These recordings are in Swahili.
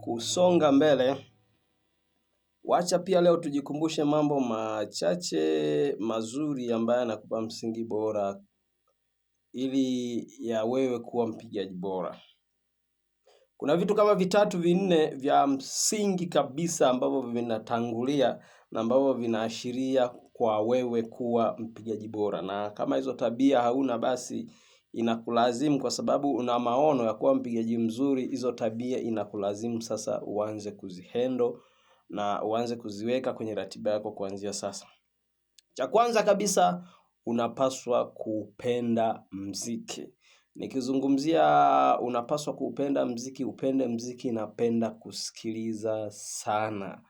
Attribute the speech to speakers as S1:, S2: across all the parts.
S1: kusonga mbele, wacha pia leo tujikumbushe mambo machache mazuri ambayo yanakupa msingi bora ili ya wewe kuwa mpigaji bora. Kuna vitu kama vitatu vinne vya msingi kabisa ambavyo vinatangulia na ambavyo vinaashiria kwa wewe kuwa mpigaji bora, na kama hizo tabia hauna basi inakulazimu, kwa sababu una maono ya kuwa mpigaji mzuri, hizo tabia inakulazimu sasa uanze kuzihendo na uanze kuziweka kwenye ratiba yako kuanzia sasa. Cha kwanza kabisa, unapaswa kupenda mziki. Nikizungumzia unapaswa kupenda mziki, upende mziki, napenda kusikiliza sana.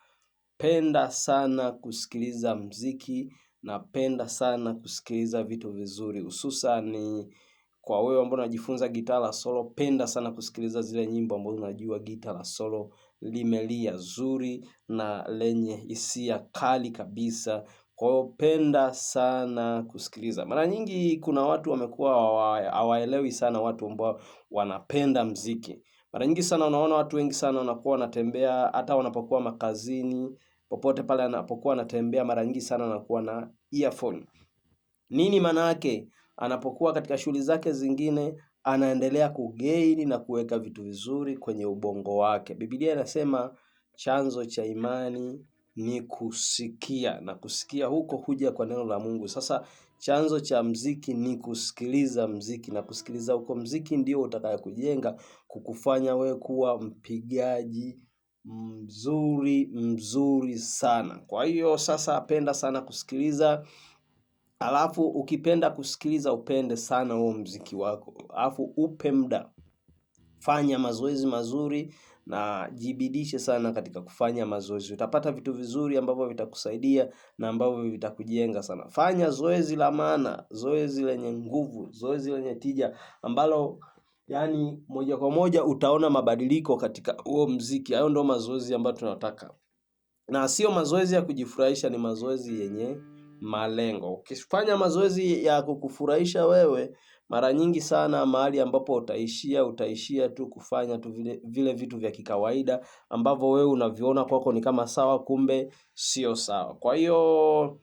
S1: Penda sana kusikiliza mziki, napenda sana kusikiliza vitu vizuri. Hususan kwa wewe ambao unajifunza gitaa la solo, penda sana kusikiliza zile nyimbo ambazo unajua gitaa la solo limelia zuri na lenye hisia kali kabisa. Kwa hiyo penda sana kusikiliza. Mara nyingi kuna watu wamekuwa hawaelewi sana watu ambao wanapenda mziki. Mara nyingi sana unaona watu wengi sana wanakuwa wanatembea, hata wanapokuwa makazini, popote pale anapokuwa anatembea, mara nyingi sana anakuwa na earphone. Nini maana yake? Anapokuwa katika shughuli zake zingine anaendelea kugain na kuweka vitu vizuri kwenye ubongo wake. Biblia inasema chanzo cha imani ni kusikia, na kusikia huko huja kwa neno la Mungu. Sasa chanzo cha mziki ni kusikiliza mziki, na kusikiliza huko mziki ndio utakayokujenga kukufanya wewe kuwa mpigaji mzuri sana. Kwa hiyo sasa penda sana kusikiliza. Alafu ukipenda kusikiliza upende sana huo mziki wako. Alafu upe muda, fanya mazoezi mazuri na jibidishe sana katika kufanya mazoezi. Utapata vitu vizuri ambavyo vitakusaidia na ambavyo vitakujenga sana. Fanya zoezi la maana, zoezi lenye nguvu, zoezi lenye tija, ambalo yani moja kwa moja utaona mabadiliko katika huo mziki. Hayo ndio mazoezi ambayo tunataka. Na sio mazoezi ya kujifurahisha, ni mazoezi yenye malengo. Ukifanya mazoezi ya kukufurahisha wewe, mara nyingi sana mahali ambapo utaishia tu kufanya tu vile vitu vya kikawaida ambavyo wewe unaviona kwako ni kama sawa, kumbe sio sawa. Kwa hiyo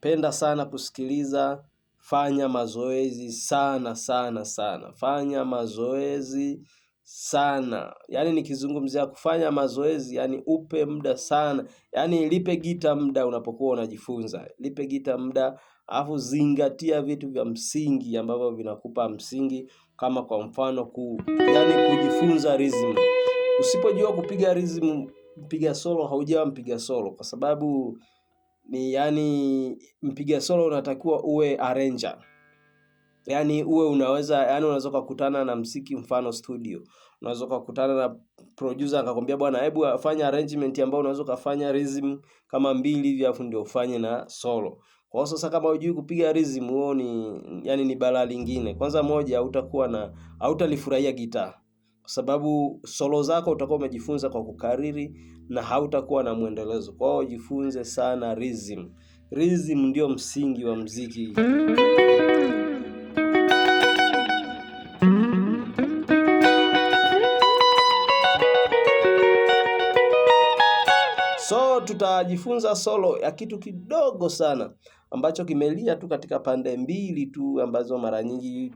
S1: penda sana kusikiliza, fanya mazoezi sana sana sana. Fanya mazoezi sana. Yaani nikizungumzia kufanya mazoezi, yani upe muda sana. Yaani lipe gitaa muda unapokuwa unajifunza. Lipe gitaa muda, alafu zingatia vitu vya msingi ambavyo vinakupa msingi, kama kwa mfano kujifunza rhythm. Usipojua kupiga rhythm, mpiga solo haujawa mpiga solo, kwa sababu mpiga solo unatakiwa uwe arranger. Unaweza kukutana na msiki mfano studio. Unaweza kukutana na producer akakwambia bwana, hebu fanya arrangement ambayo unaweza kufanya rhythm kama 2 hivi afu ndio ufanye na solo. Kwa hiyo sasa kama hujui kupiga rhythm, huo ni balaa lingine. Kwanza moja, hautalifurahia gitaa, kwa sababu solo zako utakuwa umejifunza kwa kukariri na hautakuwa na muendelezo. Kwa hiyo jifunze sana rhythm. Rhythm ndio msingi wa muziki. So tutajifunza solo ya kitu kidogo sana ambacho kimelia tu katika pande mbili tu ambazo mara nyingi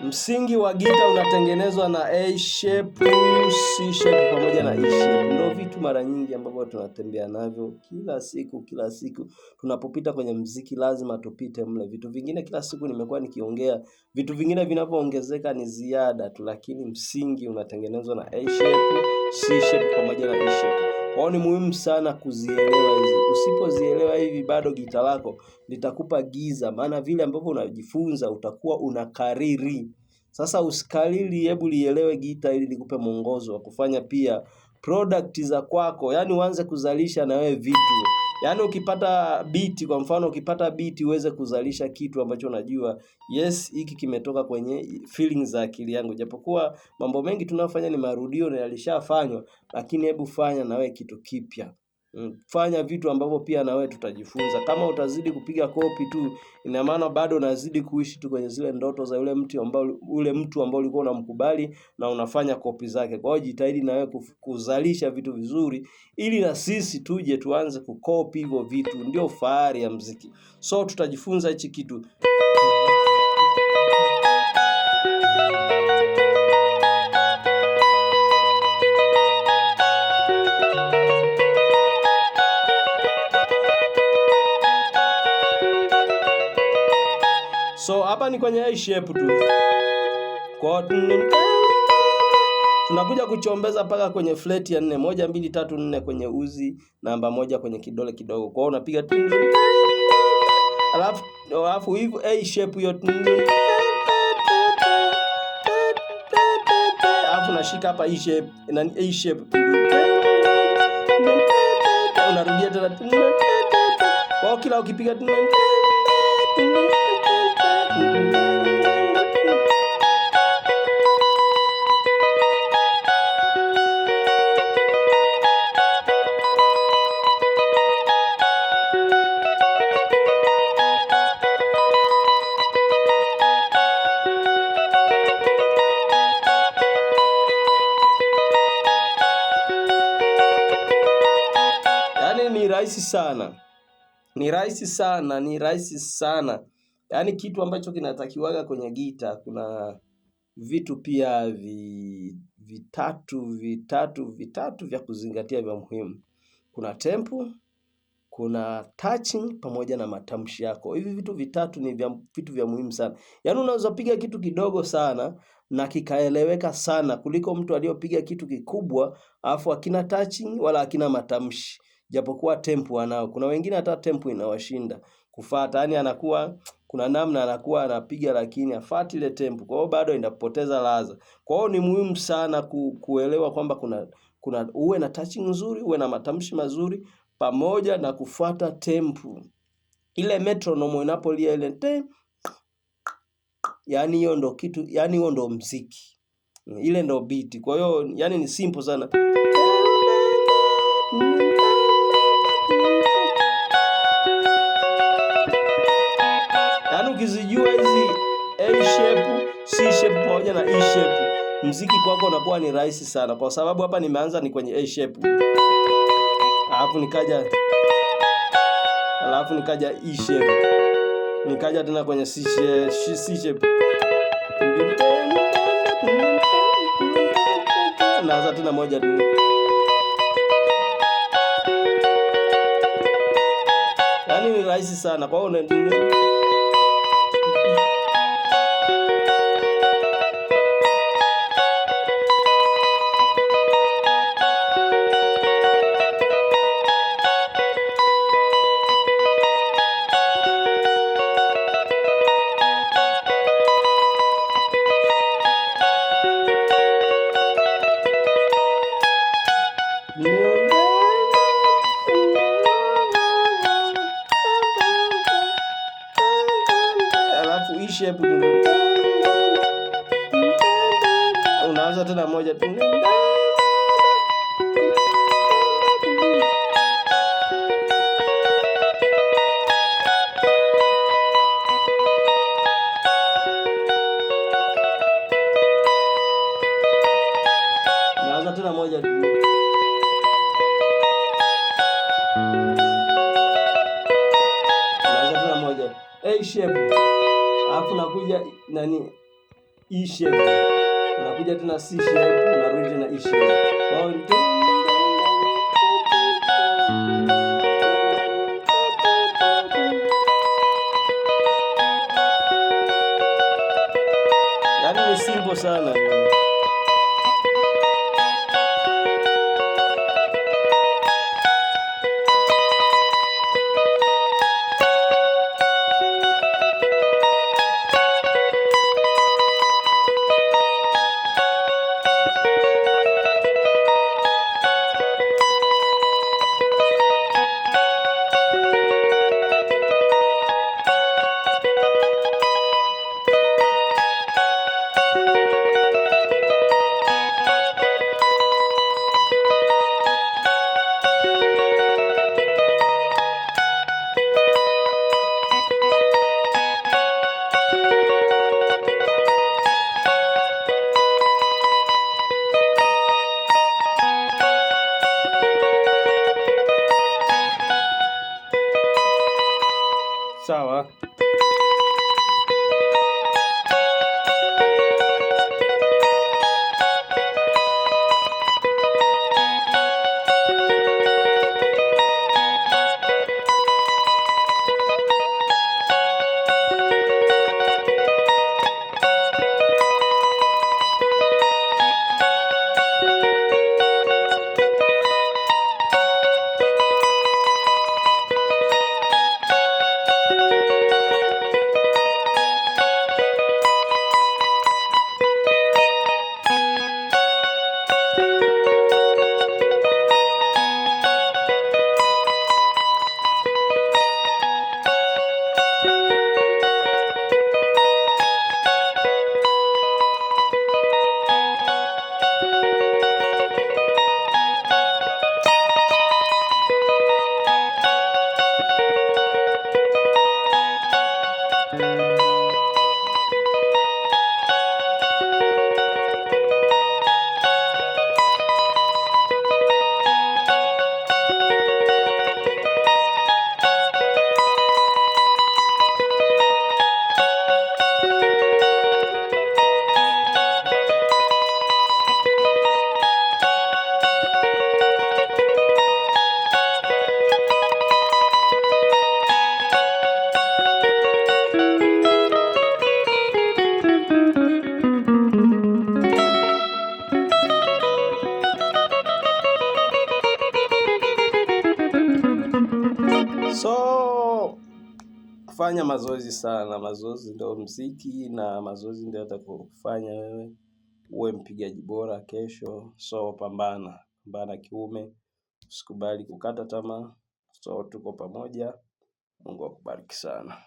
S1: msingi wa gitaa unatengenezwa na A shape, C shape pamoja na E shape. Ndio vitu mara nyingi ambavyo tunatembea navyo kila siku. Tunapopita kwenye muziki lazima tupite mle. Vitu vingine kila siku nimekuwa nikiongea, vitu vingine vinapoongezeka ni ziada tu, lakini msingi unatengenezwa na A shape, C shape pamoja na E shape. Kwa hiyo ni muhimu sana kuzielewa hizi. Usipozielewa hivi, bado gitaa lako litakupa giza, maana vile ambavyo unajifunza utakuwa unakariri. Sasa usikariri, hebu lielewe gitaa ili likupe mwongozo wa kufanya pia product za kwako. Yaani uanze kuzalisha na wewe vitu. Yaani ukipata beat, kwa mfano ukipata beat uweze kuzalisha kitu ambacho unajua yes, hiki kimetoka kwenye feelings za akili yangu. Japokuwa mambo mengi tunayofanya ni marudio na yalishafanywa, lakini hebu fanya na wewe kitu kipya. Fanya vitu ambavyo pia na wewe tutajifunza. Kama utazidi kupiga kopi tu, ina maana bado unazidi kuishi tu kwenye zile ndoto za ule mtu ambao ulikuwa unamkubali na unafanya kopi zake. Kwa hiyo jitahidi na wewe kuzalisha vitu vizuri, ili na sisi tuje tuanze kukopi hivyo vitu. Ndio fahari ya muziki. So tutajifunza hichi kitu. So hapa ni kwenye A shape tu. Kwa tunakuja kuchombeza mpaka kwenye flat ya 4, 1 2 3 4 kwenye uzi, namba 1 kwenye kidole kidogo. Kwa hiyo unapiga alafu hivyo A shape hiyo, alafu unashika hapa E shape na A shape, unarudia tena. Kwa kila ukipiga ni rahisi sana. Ni rahisi sana. Yaani kitu ambacho kinatakiwaga kwenye gita, kuna vitu pia vitatu vya kuzingatia vya muhimu. Kuna tempo, kuna touching pamoja na matamshi yako. Hivi vitu vitatu ni vitu vya muhimu sana. Yaani unaweza piga kitu kidogo sana na kikaeleweka sana kuliko mtu aliyopiga kitu kikubwa alafu hakina touching wala hakina matamshi. Japokuwa tempo anao. Kuna wengine hata tempo inawashinda kufuata. Yaani anakuwa kuna namna anakuwa anapiga lakini hafuati ile tempo. Kwa hiyo bado inapoteza ladha. Kwa hiyo ni muhimu sana kuelewa kwamba kuna uwe na touching nzuri, uwe na matamshi mazuri pamoja na kufuata tempo. Ile metronome inapolia ile yaani hiyo ndo kitu, yaani hiyo ndo muziki. Ile ndo beat. Kwa hiyo yaani ni simple sana. Yaani ukizijua hizi A shape, C shape pamoja na E shape, muziki kwako unakuwa ni rahisi sana, kwa sababu hapa nimeanza ni kwenye A shape. Alafu nikaja E shape. Nikaja tena kwenye C shape. Naanza tena moja tu. Yaani ni rahisi sana. Kwa hiyo shape unaanza tena moja tu. Unaanza tena moja tu. Unaanza tena moja. A shape. Alafu nakuja nani E shape. Unakuja tena C shape, unarudi tena E shape. Yaani ni simple sana. fanya mazoezi sana. Mazoezi ndio mziki, na mazoezi ndio yatakufanya wewe uwe mpigaji bora kesho. So pambana kiume, usikubali kukata tamaa. So tuko pamoja. Mungu akubariki sana.